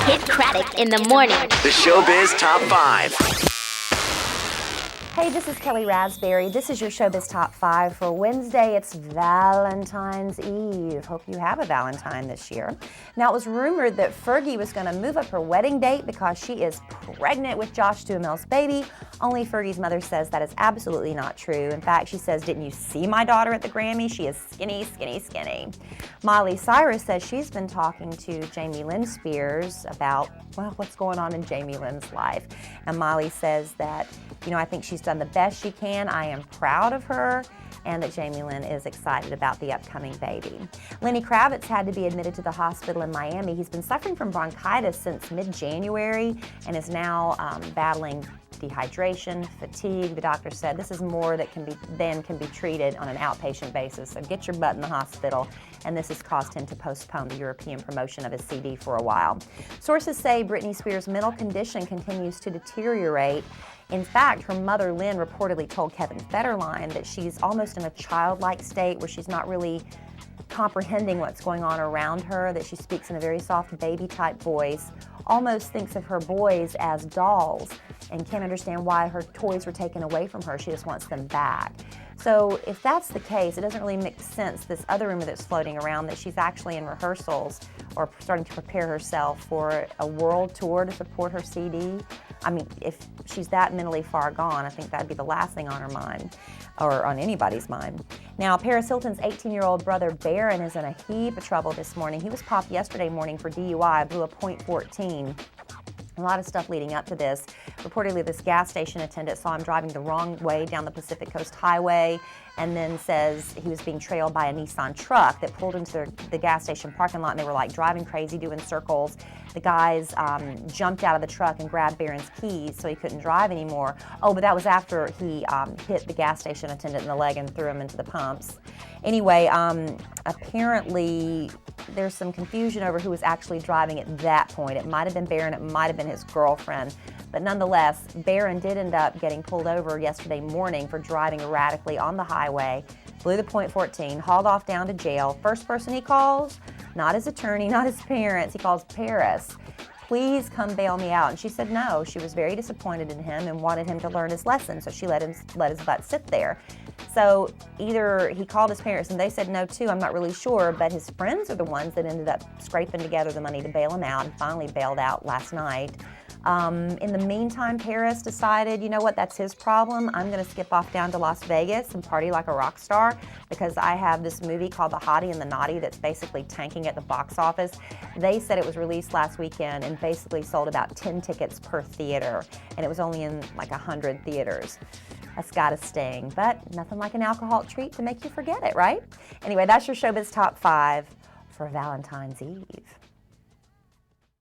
Kid Craddock in the morning. The Showbiz Top 5. Hey, this is Kelly Raspberry. This is your Showbiz Top 5 for Wednesday. It's Valentine's Eve. Hope you have a Valentine this year. Now, it was rumored that Fergie was going to move up her wedding date because she is pregnant with Josh Duhamel's baby. Only Fergie's mother says that is absolutely not true. In fact, she says, "Didn't you see my daughter at the Grammy? She is skinny, skinny, skinny." Miley Cyrus says she's been talking to Jamie Lynn Spears about, well, what's going on in Jamie Lynn's life. And Miley says that, I think she's done the best she can. I am proud of her, and that Jamie Lynn is excited about the upcoming baby. Lenny Kravitz had to be admitted to the hospital in Miami. He's been suffering from bronchitis since mid-January and is now battling dehydration, fatigue. The doctor said this is more that can be treated on an outpatient basis. So get your butt in the hospital. And this has caused him to postpone the European promotion of his CD for a while. Sources say Britney Spears' mental condition continues to deteriorate. In fact, her mother, Lynn, reportedly told Kevin Federline that she's almost in a childlike state where she's not really comprehending what's going on around her, that she speaks in a very soft baby-type voice, almost thinks of her boys as dolls, and can't understand why her toys were taken away from her. She just wants them back. So if that's the case, it doesn't really make sense, this other rumor that's floating around, that she's actually in rehearsals or starting to prepare herself for a world tour to support her CD. I mean, if she's that mentally far gone, I think that'd be the last thing on her mind, or on anybody's mind. Now, Paris Hilton's 18-year-old brother Barron is in a heap of trouble this morning. He was popped yesterday morning for DUI, blew a .14. A lot of stuff leading up to this. Reportedly, this gas station attendant saw him driving the wrong way down the Pacific Coast Highway, and then says he was being trailed by a Nissan truck that pulled into the gas station parking lot, and they were like driving crazy, doing circles. The guys jumped out of the truck and grabbed Barron's keys so he couldn't drive anymore. Oh, but that was after he hit the gas station attendant in the leg and threw him into the pumps. Anyway, apparently there's some confusion over who was actually driving at that point. It might have been Barron, it might have been his girlfriend. But nonetheless, Barron did end up getting pulled over yesterday morning for driving erratically on the highway, blew the .14, hauled off down to jail. First person he calls, not his attorney, not his parents, he calls Paris. "Please come bail me out." And she said no. She was very disappointed in him and wanted him to learn his lesson, so she let his butt sit there. So either he called his parents and they said no too, I'm not really sure, but his friends are the ones that ended up scraping together the money to bail him out and finally bailed out last night. In the meantime, Paris decided, you know what, that's his problem. I'm going to skip off down to Las Vegas and party like a rock star because I have this movie called The Hottie and the Naughty that's basically tanking at the box office. They said it was released last weekend and basically sold about 10 tickets per theater, and it was only in like 100 theaters. That's got to sting, but nothing like an alcoholic treat to make you forget it, right? Anyway, that's your Showbiz Top 5 for Valentine's Eve.